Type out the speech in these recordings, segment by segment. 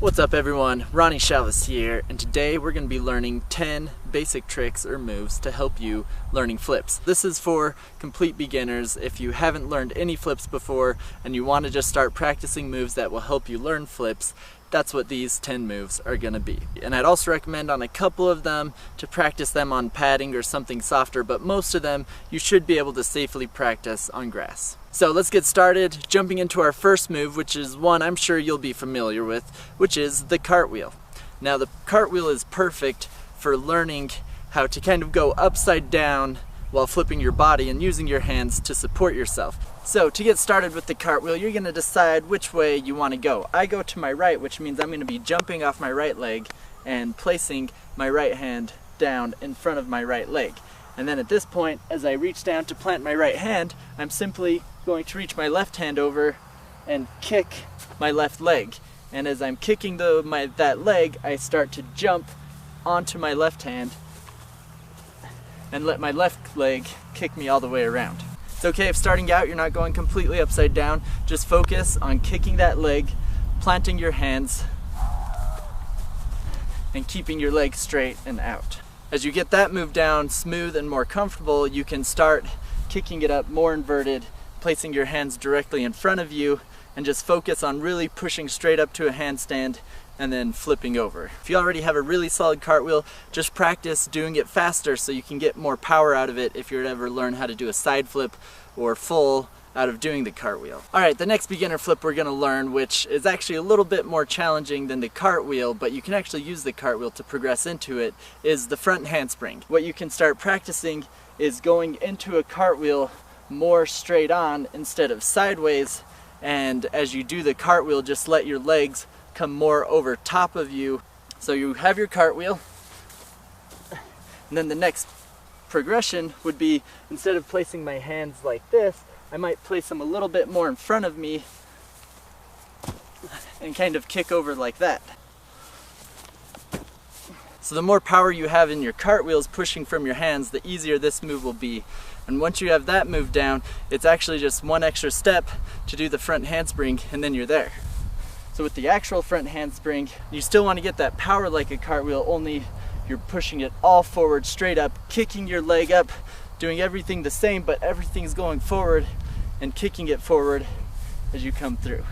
What's up everyone, Ronnie Chavez here, and today we're going to be learning 10 basic tricks or moves to help you learning flips. This is for complete beginners. If you haven't learned any flips before and you want to just start practicing moves that will help you learn flips, that's what these 10 moves are going to be. And I'd also recommend on a couple of them to practice them on padding or something softer, but most of them you should be able to safely practice on grass. So let's get started jumping into our first move, which is one I'm sure you'll be familiar with, which is the cartwheel. Now the cartwheel is perfect for learning how to kind of go upside down while flipping your body and using your hands to support yourself. So to get started with the cartwheel, you're going to decide which way you want to go. I go to my right, which means I'm going to be jumping off my right leg and placing my right hand down in front of my right leg. And then at this point, as I reach down to plant my right hand, I'm simply going to reach my left hand over and kick my left leg. And as I'm kicking that leg, I start to jump onto my left hand and let my left leg kick me all the way around. It's okay if starting out you're not going completely upside down. Just focus on kicking that leg, planting your hands, and keeping your leg straight and out. As you get that move down smooth and more comfortable, you can start kicking it up more inverted, placing your hands directly in front of you, and just focus on really pushing straight up to a handstand and then flipping over. If you already have a really solid cartwheel, just practice doing it faster so you can get more power out of it if you're to ever learn how to do a side flip or full out of doing the cartwheel. Alright, the next beginner flip we're going to learn, which is actually a little bit more challenging than the cartwheel, but you can actually use the cartwheel to progress into it, is the front handspring. What you can start practicing is going into a cartwheel more straight on instead of sideways, and as you do the cartwheel, just let your legs come more over top of you. So you have your cartwheel, and then the next progression would be, instead of placing my hands like this, I might place them a little bit more in front of me and kind of kick over like that. So the more power you have in your cartwheels pushing from your hands, the easier this move will be. And once you have that move down, it's actually just one extra step to do the front handspring, and then you're there. So with the actual front handspring, you still want to get that power like a cartwheel, only you're pushing it all forward, straight up, kicking your leg up, doing everything the same, but everything's going forward and kicking it forward as you come through.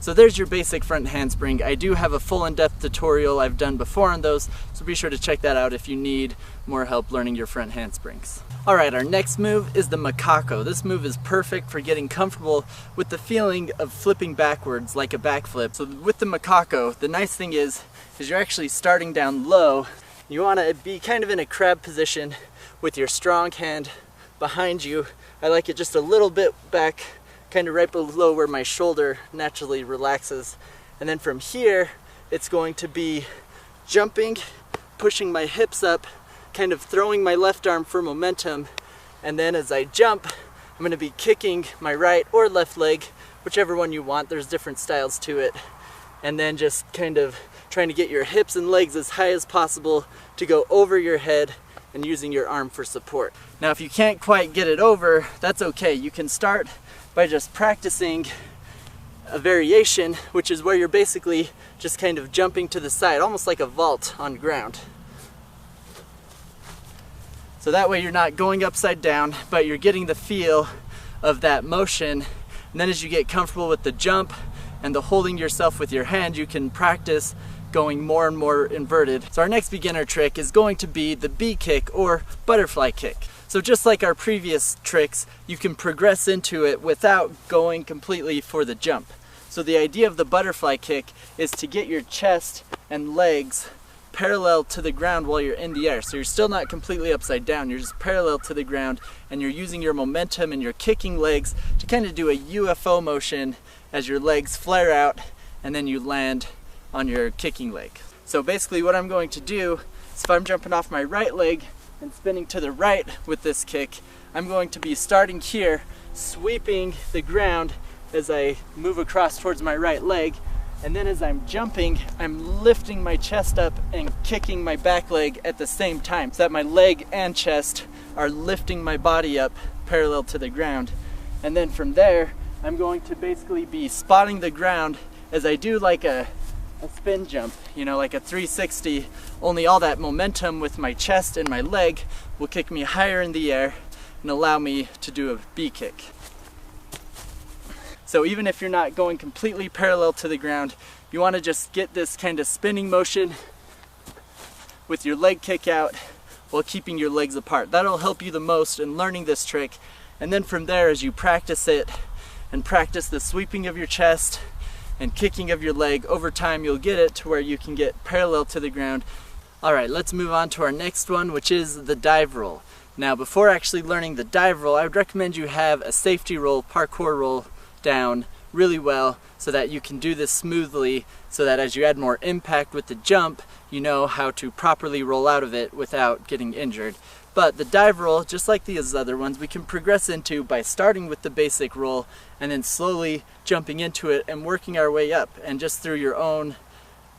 So there's your basic front handspring. I do have a full in-depth tutorial I've done before on those, so be sure to check that out if you need more help learning your front handsprings. Alright, our next move is the macaco. This move is perfect for getting comfortable with the feeling of flipping backwards like a backflip. So with the macaco, the nice thing is you're actually starting down low. You want to be kind of in a crab position with your strong hand behind you. I like it just a little bit back, kind of right below where my shoulder naturally relaxes. And then from here, it's going to be jumping, pushing my hips up, kind of throwing my left arm for momentum. And then as I jump, I'm going to be kicking my right or left leg, whichever one you want. There's different styles to it. And then just kind of trying to get your hips and legs as high as possible to go over your head and using your arm for support. Now if you can't quite get it over, that's okay. You can start by just practicing a variation, which is where you're basically just kind of jumping to the side, almost like a vault on ground. So that way you're not going upside down, but you're getting the feel of that motion. And then as you get comfortable with the jump and the holding yourself with your hand, you can practice going more and more inverted. So our next beginner trick is going to be the bee kick or butterfly kick. So just like our previous tricks, you can progress into it without going completely for the jump. So the idea of the butterfly kick is to get your chest and legs parallel to the ground while you're in the air. So you're still not completely upside down, you're just parallel to the ground, and you're using your momentum and your kicking legs to kind of do a UFO motion as your legs flare out and then you land on your kicking leg. So basically what I'm going to do is, if I'm jumping off my right leg and spinning to the right with this kick, I'm going to be starting here, sweeping the ground as I move across towards my right leg, and then as I'm jumping, I'm lifting my chest up and kicking my back leg at the same time, so that my leg and chest are lifting my body up parallel to the ground. And then from there, I'm going to basically be spotting the ground as I do like a spin jump, you know, like a 360, only all that momentum with my chest and my leg will kick me higher in the air and allow me to do a B kick. So even if you're not going completely parallel to the ground, you want to just get this kind of spinning motion with your leg kick out while keeping your legs apart. That'll help you the most in learning this trick. And then from there, as you practice it and practice the sweeping of your chest and kicking of your leg, over time you'll get it to where you can get parallel to the ground. All right, let's move on to our next one, which is the dive roll. Now, before actually learning the dive roll, I would recommend you have a safety roll, parkour roll down really well so that you can do this smoothly, so that as you add more impact with the jump, you know how to properly roll out of it without getting injured. But the dive roll, just like these other ones, we can progress into by starting with the basic roll and then slowly jumping into it and working our way up. And just through your own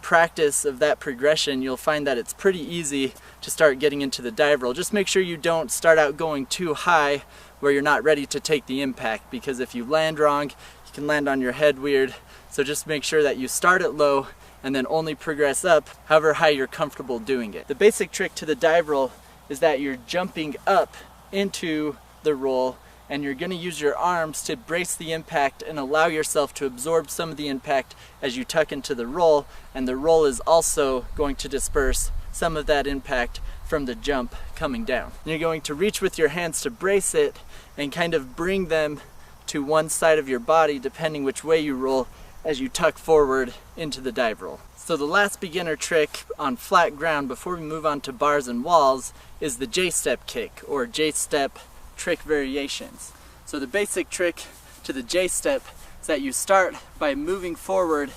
practice of that progression, you'll find that it's pretty easy to start getting into the dive roll. Just make sure you don't start out going too high where you're not ready to take the impact, because if you land wrong, you can land on your head weird. So just make sure that you start it low and then only progress up however high you're comfortable doing it. The basic trick to the dive roll is that you're jumping up into the roll and you're going to use your arms to brace the impact and allow yourself to absorb some of the impact as you tuck into the roll, and the roll is also going to disperse some of that impact from the jump coming down. And you're going to reach with your hands to brace it and kind of bring them to one side of your body depending which way you roll as you tuck forward into the dive roll. So the last beginner trick on flat ground before we move on to bars and walls is the J-step kick, or J-step trick variations. So the basic trick to the J-step is that you start by moving forward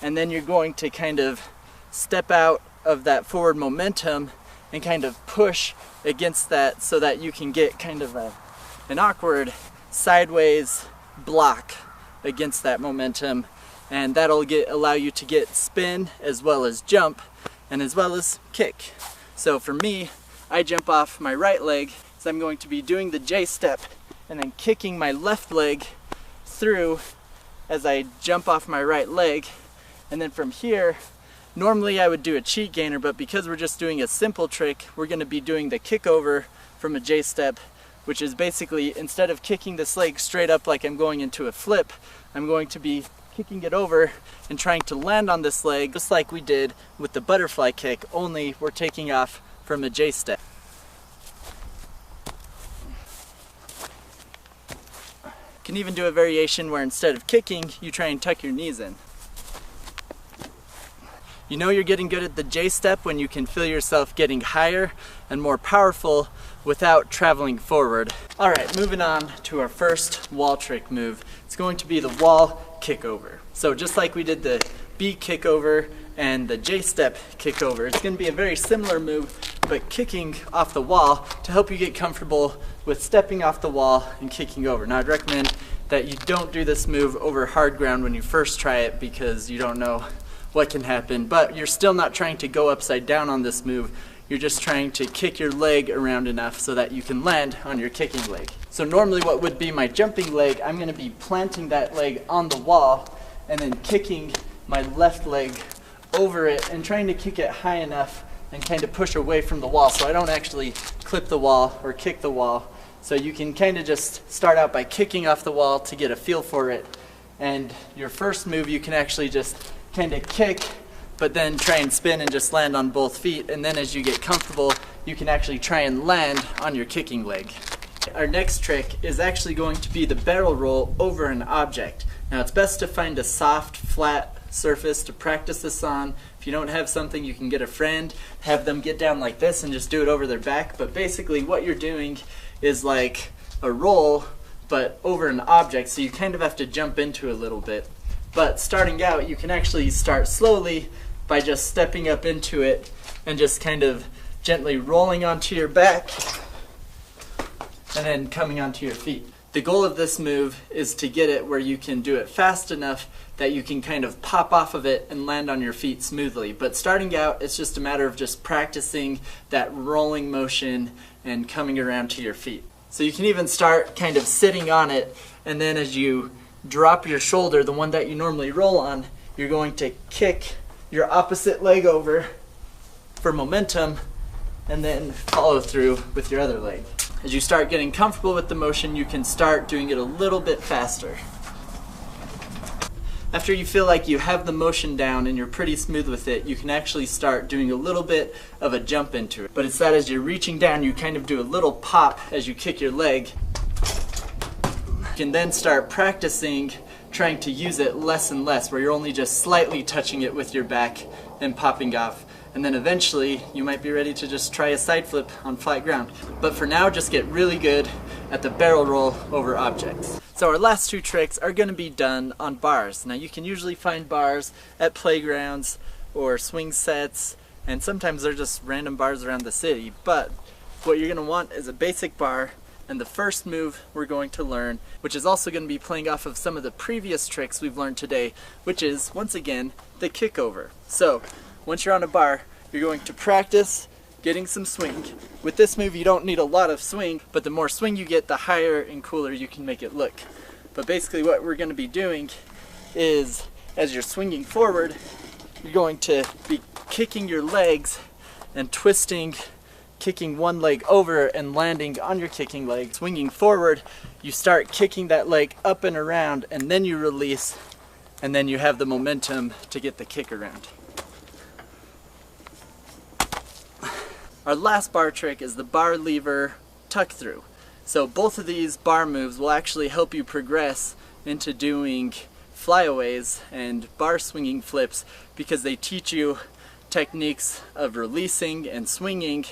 and then you're going to kind of step out of that forward momentum and kind of push against that so that you can get kind of an awkward sideways block against that momentum, and that'll allow you to get spin as well as jump and as well as kick. So for me, I jump off my right leg, so I'm going to be doing the J-step and then kicking my left leg through as I jump off my right leg. And then from here, normally I would do a cheat gainer, but because we're just doing a simple trick, we're going to be doing the kick over from a J-step, which is basically, instead of kicking this leg straight up like I'm going into a flip, I'm going to be kicking it over and trying to land on this leg just like we did with the butterfly kick, only we're taking off from a J-step. You can even do a variation where instead of kicking, you try and tuck your knees in. You know you're getting good at the J-step when you can feel yourself getting higher and more powerful without traveling forward. Alright, moving on to our first wall trick move. It's going to be the wall kickover. So just like we did the B kickover and the J-step kickover, it's going to be a very similar move, but kicking off the wall to help you get comfortable with stepping off the wall and kicking over. Now I'd recommend that you don't do this move over hard ground when you first try it, because you don't know what can happen, but you're still not trying to go upside down on this move. You're just trying to kick your leg around enough so that you can land on your kicking leg. So normally what would be my jumping leg, I'm going to be planting that leg on the wall and then kicking my left leg over it and trying to kick it high enough and kind of push away from the wall so I don't actually clip the wall or kick the wall. So you can kind of just start out by kicking off the wall to get a feel for it. And your first move you can actually just kind of kick, but then try and spin and just land on both feet, and then as you get comfortable you can actually try and land on your kicking leg. Our next trick is actually going to be the barrel roll over an object. Now it's best to find a soft, flat surface to practice this on. If you don't have something, you can get a friend, have them get down like this and just do it over their back, but basically what you're doing is like a roll but over an object, so you kind of have to jump into a little bit. But starting out, you can actually start slowly by just stepping up into it and just kind of gently rolling onto your back and then coming onto your feet. The goal of this move is to get it where you can do it fast enough that you can kind of pop off of it and land on your feet smoothly. But starting out, it's just a matter of just practicing that rolling motion and coming around to your feet. So you can even start kind of sitting on it, and then as you drop your shoulder, the one that you normally roll on, you're going to kick your opposite leg over for momentum and then follow through with your other leg. As you start getting comfortable with the motion, you can start doing it a little bit faster. After you feel like you have the motion down and you're pretty smooth with it, you can actually start doing a little bit of a jump into it. But it's that as you're reaching down, you kind of do a little pop as you kick your leg. You can then start practicing trying to use it less and less, where you're only just slightly touching it with your back and popping off. And then eventually you might be ready to just try a side flip on flat ground. But for now, just get really good at the barrel roll over objects. So our last two tricks are going to be done on bars. Now you can usually find bars at playgrounds or swing sets, and sometimes they're just random bars around the city. But what you're going to want is a basic bar, and the first move we're going to learn, which is also going to be playing off of some of the previous tricks we've learned today, which is, once again, the kickover. So once you're on a bar, you're going to practice getting some swing. With this move, you don't need a lot of swing, but the more swing you get, the higher and cooler you can make it look. But basically what we're going to be doing is, as you're swinging forward, you're going to be kicking your legs and twisting, kicking one leg over and landing on your kicking leg. Swinging forward, you start kicking that leg up and around, and then you release, and then you have the momentum to get the kick around. Our last bar trick is the bar lever tuck through. So both of these bar moves will actually help you progress into doing flyaways and bar swinging flips, because they teach you techniques of releasing and swinging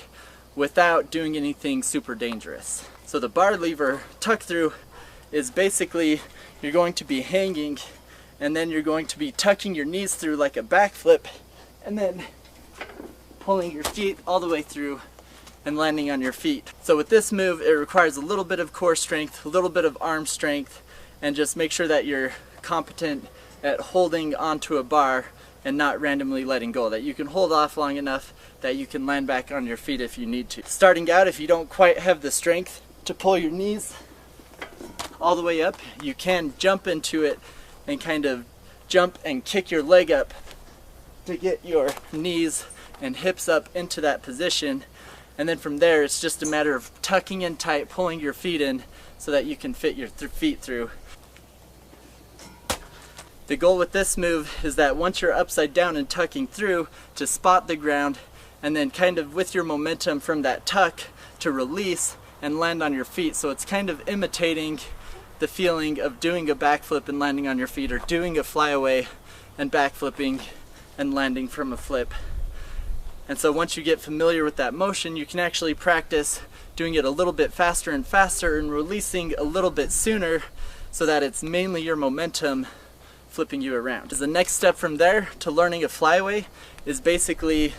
without doing anything super dangerous. So the bar lever tuck through is basically, you're going to be hanging and then you're going to be tucking your knees through like a backflip, and then pulling your feet all the way through and landing on your feet. So with this move, it requires a little bit of core strength, a little bit of arm strength, and just make sure that you're competent at holding onto a bar and not randomly letting go, that you can hold off long enough that you can land back on your feet if you need to. Starting out, if you don't quite have the strength to pull your knees all the way up, you can jump into it and kind of jump and kick your leg up to get your knees and hips up into that position, and then from there it's just a matter of tucking in tight, pulling your feet in so that you can fit your feet through. The goal with this move is that once you're upside down and tucking through, to spot the ground, and then kind of with your momentum from that tuck to release and land on your feet. So it's kind of imitating the feeling of doing a backflip and landing on your feet, or doing a flyaway and backflipping and landing from a flip. And so once you get familiar with that motion, you can actually practice doing it a little bit faster and faster and releasing a little bit sooner, so that it's mainly your momentum flipping you around. The next step from there to learning a flyaway is basically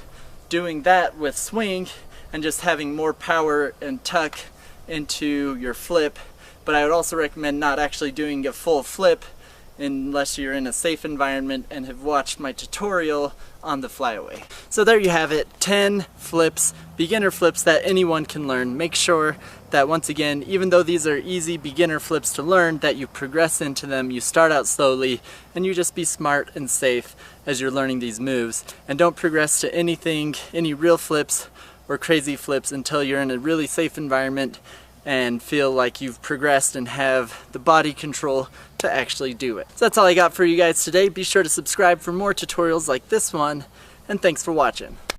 doing that with swing and just having more power and tuck into your flip. But I would also recommend not actually doing a full flip unless you're in a safe environment and have watched my tutorial on the flyaway. So there you have it, 10 flips, beginner flips that anyone can learn. Make sure that, once again, even though these are easy beginner flips to learn, that you progress into them, you start out slowly, and you just be smart and safe as you're learning these moves. And don't progress to anything, any real flips or crazy flips, until you're in a really safe environment and feel like you've progressed and have the body control to actually do it. So that's all I got for you guys today. Be sure to subscribe for more tutorials like this one, and thanks for watching.